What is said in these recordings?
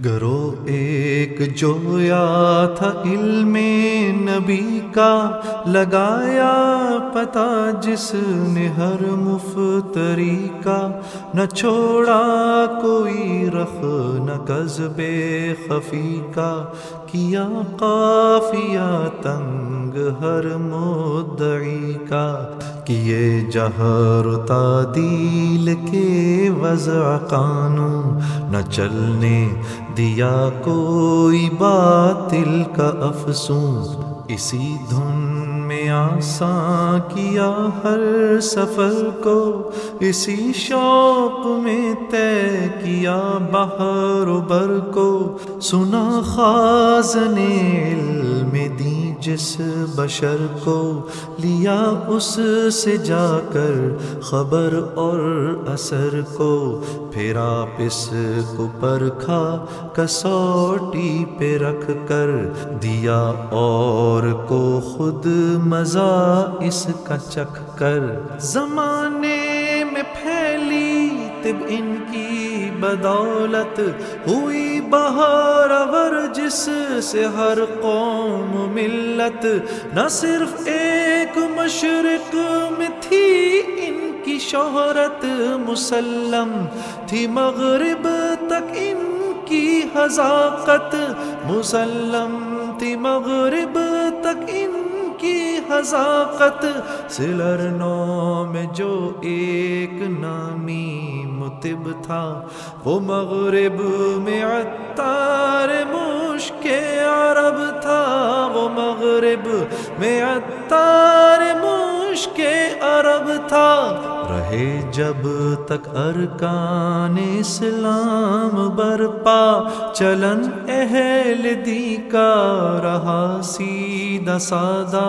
گرو ایک جویا تھا علم نبی کا، لگایا پتہ جس نے ہر مفتری کا، نہ چھوڑا کوئی رخ نہ کذب خفی کا، کیا قافیہ تنگ ہر مدعی کا، کیے جہر و تعدیل کے وضع قانون، نہ چلنے دیا کوئی باطل کا افسون، اسی دھن میں آساں کیا ہر سفر کو، اسی شوق میں طے کیا بحر و بر کو، سنا خازن علم دین جس بشر کو، لیا اس سے جا کر خبر اور اثر کو، پھر آپ اس کو پرکھا کسوٹی پہ رکھ کر، دیا اور کو خود مزہ اس کا چکھ کر، زمانے میں پھیلی طب ان کی بدولت، ہوئی بہار آور جس سے ہر قوم ملت، نہ صرف ایک مشرق میں تھی ان کی شہرت، مسلم تھی مغرب تک ان کی حذاقت، مسلم تھی مغرب تک ان کی حذاقت، سلرنو میں جو ایک نامی مطب تھا، وہ مغرب میں عطار مشک عرب تھا، وہ مغرب میں عطار مشک عرب تھا، رہے جب تک ارکان اسلام برپا، چلن اہل دی کا رہا سیدھا سادہ،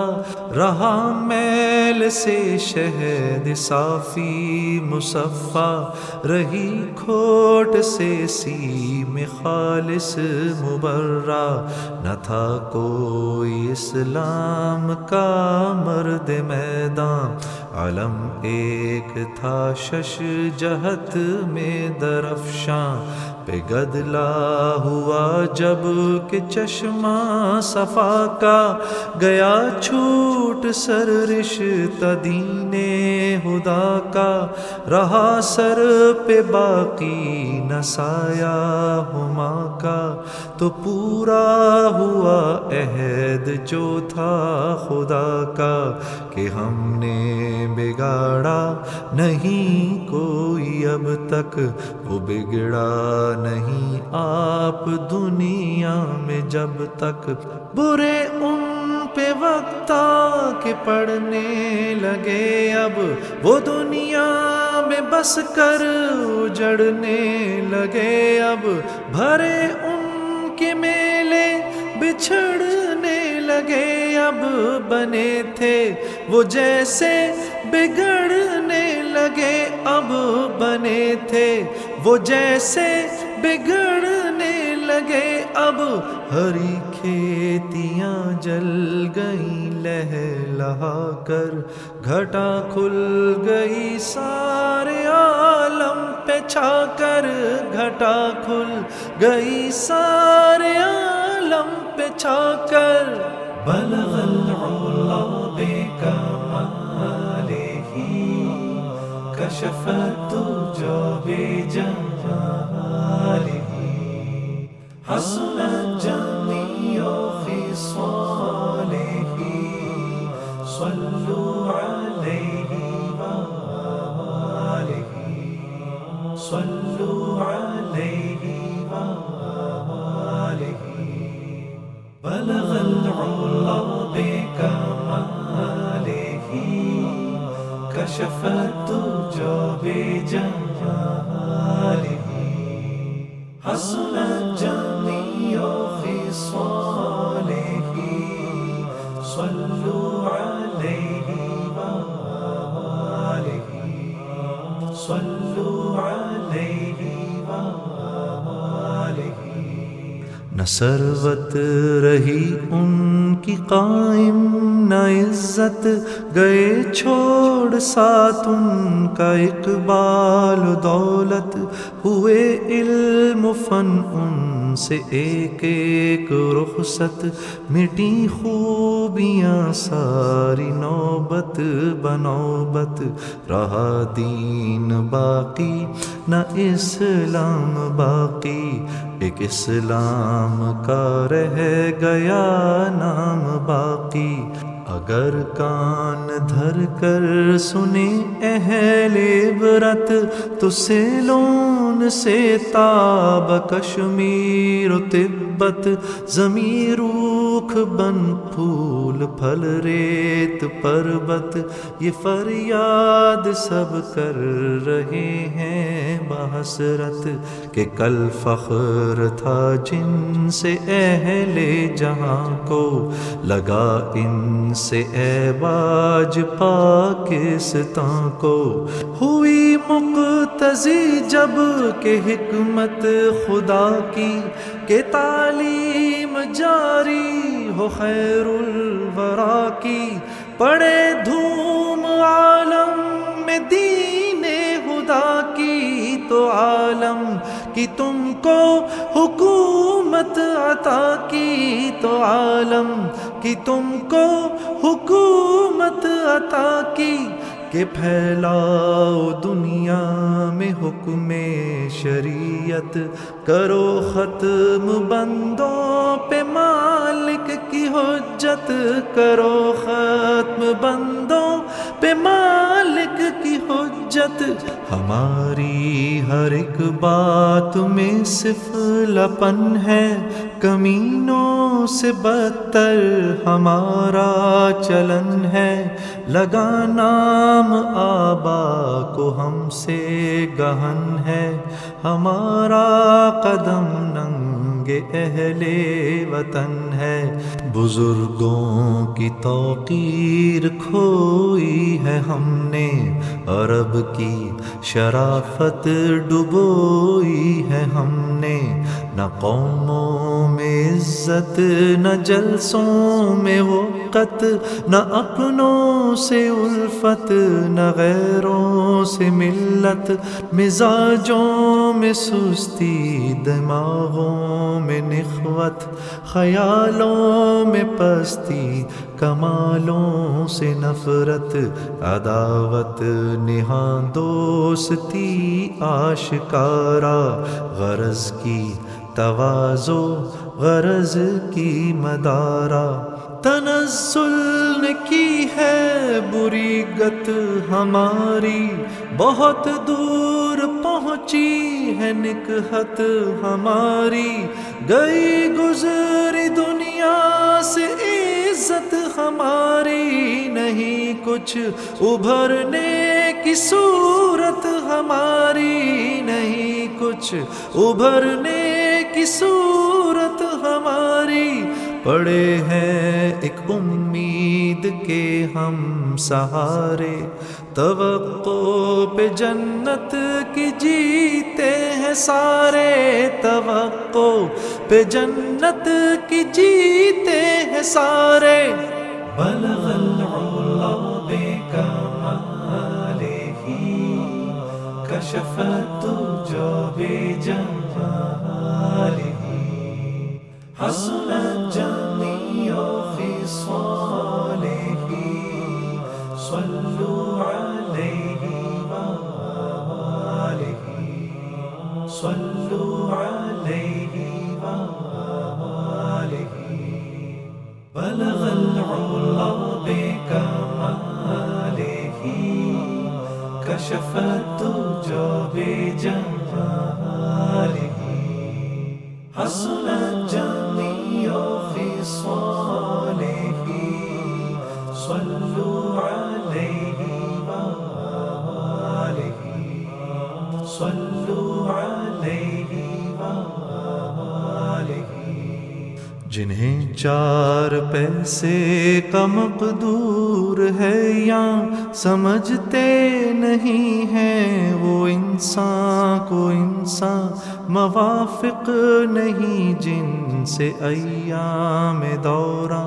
رہا میل سے شہد صافی مصفا، رہی کھوٹ سے سیم خالص مبرہ، نہ تھا کوئی اسلام کا مرد میدان، علم ایک تھا شش جہت میں درفشاں، پہ گدلا ہوا جب کہ چشمہ صفا کا، گیا چھوٹ سر رشتہ دین خدا کا، رہا سر پہ باقی نہ سایہ ہما کا، تو پورا ہوا عہد جو تھا خدا کا، کہ ہم نے بگاڑا نہیں کوئی اب تک، وہ بگڑا نہیں آپ دنیا میں جب تک، برے ان پہ وقت آ کے پڑنے لگے اب، وہ دنیا میں بس کر اجڑنے لگے اب، بھرے ان کے میلے بچھڑنے لگے اب، بنے تھے وہ جیسے بگڑنے لگے اب، بنے تھے وہ جیسے بگڑنے لگے اب، ہری کھیتیاں جل گئیں لہلہا کر، گھٹا کھل گئی سارے عالم پہ چھا کر، گھٹا کھل گئی سارے عالم پہ چھا کر، بلغ العلا بکمالہ، کشف الدجى بجمالہ، حسنت جميع خصاله، صلوا عليه وآله، صلوا عليه وآله، بلغ العلا بكماله، كشف الدجى بجماله، حسنت جميع خصاله، صلوا عليه وآله، صلوا عليه وآله، نہ ثروت رہی ان کی قائم نہ عزت، گئے چھوڑ ساتھ ان کا اقبال و دولت، ہوئے علم و فن ان سے ایک ایک رخصت مٹی خوبیاں ساری نوبت بنوبت رہا دین باقی نہ اسلام باقی ایک اسلام کا رہ گیا نام باقی اگر کان دھر کر سنے اہل عبرت تو سیلون سے تاب کشمیر و تبت زمین روکھ بن پھول پھل ریت پربت یہ فریاد سب کر رہے ہیں بحسرت کہ کل فخر تھا جن سے اہل جہاں کو لگا ان سے اعواج پاکستان کو ہوئی مقتضی جب کہ حکمت خدا کی کہ تعلیم جاری ہو خیر الورا کی پڑے دھوم عالم میں دین خدا کی تو عالم کی تم کو حکومت عطا کی تو عالم کی تم کو حکومت عطا کی کہ پھیلاؤ دنیا میں حکم شریعت کرو ختم بندوں پہ مالک کی حجت کرو ختم بندوں پہ مالک کی حجت ہماری ہر ایک بات میں سفلپن ہے کمینوں سے بدتر ہمارا چلن ہے لگا نام آبا کو ہم سے گہن ہے ہمارا قدم ننگ اہل وطن ہے بزرگوں کی توقیر کھوئی ہے ہم نے عرب کی شرافت ڈبوئی ہے ہم نے نہ قوموں میں عزت نہ جلسوں میں وقت نہ اپنوں سے الفت نہ غیروں سے ملت مزاجوں میں سستی دماغوں میں نخوت خیالوں میں پستی کمالوں سے نفرت عداوت نہاں دوستی آشکارا غرض کی تواضع غرض کی مدارا تنزل نے کی ہے بری گت ہماری بہت دور پہنچی ہے نکہت ہماری گئی گزری دنیا سے عزت ہماری نہیں کچھ ابھرنے کی صورت ہماری نہیں کچھ ابھرنے کی صورت ہماری پڑے ہیں ایک امید کے ہم سہارے توقع پہ جنت کی جیتے ہیں سارے توقع پہ جنت کی جیتے ہیں سارے بلغ العلا بکمالہ کشف الدجى بجمالہ حسنت جميع خصاله صلوا عليه وآله صلوا عليه وآله بلغ العلا بكماله كشف الدجى بجماله حسنت جميع خصاله صلوا عليه وآله صلوا عليه وآله جنہیں 4 پیسے کا مقدور ہے یا سمجھتے نہیں ہیں، وہ انسان کو انسان موافق نہیں، جن سے ایام دورہ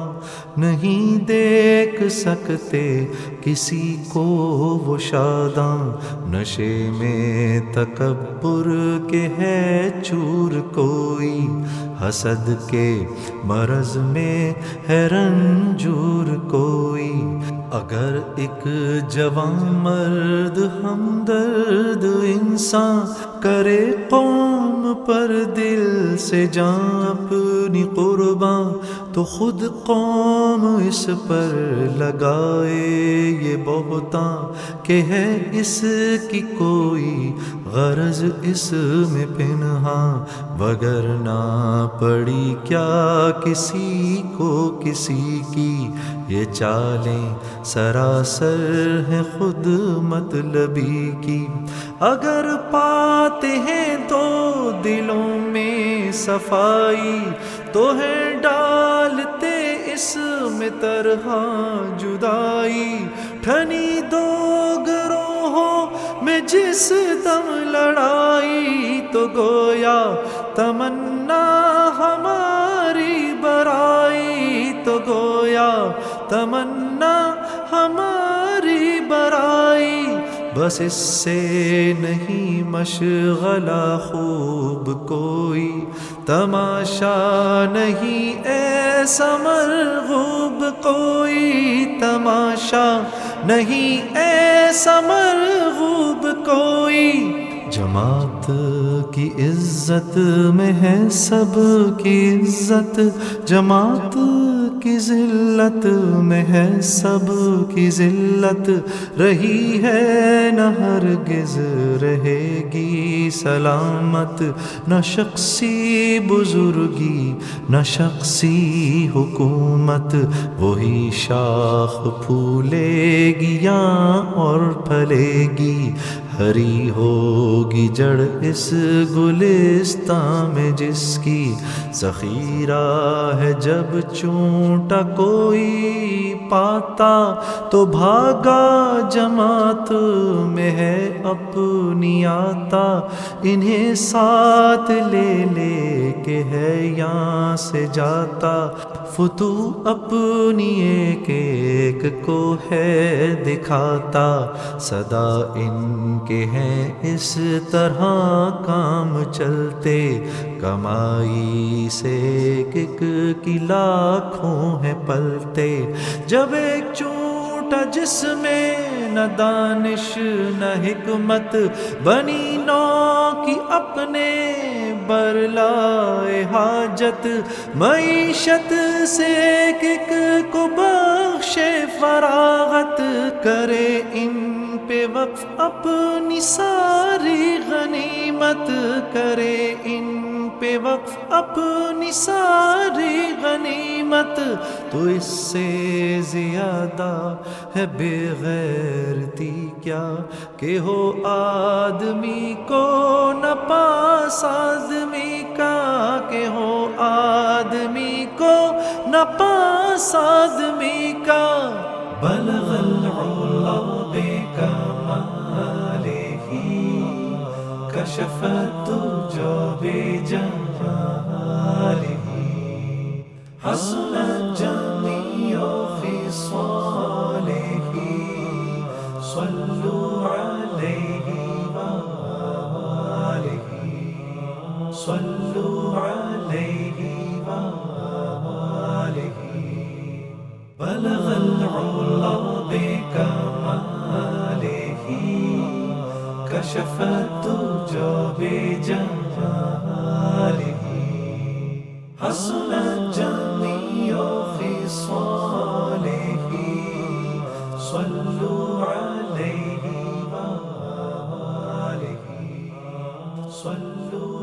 نہیں دیکھ سکتے کسی کو وہ شاداں، نشے میں تکبر کے ہے چور کوئی، حسد کے مرض میں ہے رنجور کوئی۔ اگر ایک جوان مرد ہمدرد انسان کرے قوم پر دل سے جان اپنی قربان، تو خود قوم اس پر لگائے یہ بہتان کہ ہے اس کی کوئی غرض اس میں پنہاں، وگرنہ پڑی کیا کسی کو کسی کی، یہ چالیں سراسر ہے خود مطلبی کی۔ اگر پاتے ہیں تو دلوں میں صفائی، تو ہے ڈالتے اس میں طرح جدائی، ٹھنی 2 گروہوں میں جس دم لڑائی، تو گویا تمنا ہماری برائی، تو گویا تمنا ہماری برائی، بس اس سے نہیں مشغلہ خوب کوئی، تماشا نہیں ایسا مرغوب کوئی، تماشا نہیں ایسا مرغوب کوئی۔ جماعت کی عزت میں ہے سب کی عزت، جماعت کی ذلت میں ہے سب کی ذلت، رہی ہے نہ ہرگز رہے گی سلامت، نہ شخصی بزرگی نہ شخصی حکومت، وہی شاخ پھولے گی یا اور پھلے گی، ہری ہوگی جڑ اس گلستان میں جس کی ذخیرہ ہے، جب چونٹا کوئی پاتا تو بھاگا جماعت میں ہے اپنی آتا، انہیں ساتھ لے لے کے ہے یہاں سے جاتا، فتو اپنی ایک ایک کو ہے دکھاتا، صدا ان کے ہیں اس طرح کام چلتے، کمائی سے ایک کی لاکھوں ہے پلتے، جب ایک چونٹا جس میں نہ دانش نہ حکمت، بنی نو کی اپنے برلائے حاجت، معیشت سے ایک ایک کو بخشے فراغت، کرے ان پہ وقف اپنی ساری غنیمت، کرے ان پہ وقف اپنی ساری غنیمت، تو اس سے زیادہ ہے بے غیرتی کیا کہ ہو آدمی کو نہ پاس آدمی کا، کہ ہو آدمی کو نہ پاس آدمی کا۔ بلغ العلا بکمالہ کشف الدجى بجمالہ، حسنت جميع خصاله، صلوا عليه وآله، صلوا عليه وآله۔ بلغ العلا بكماله كشف الدجى بجماله، حسنت جميع خصاله، صلوا عليه وآله، صلوا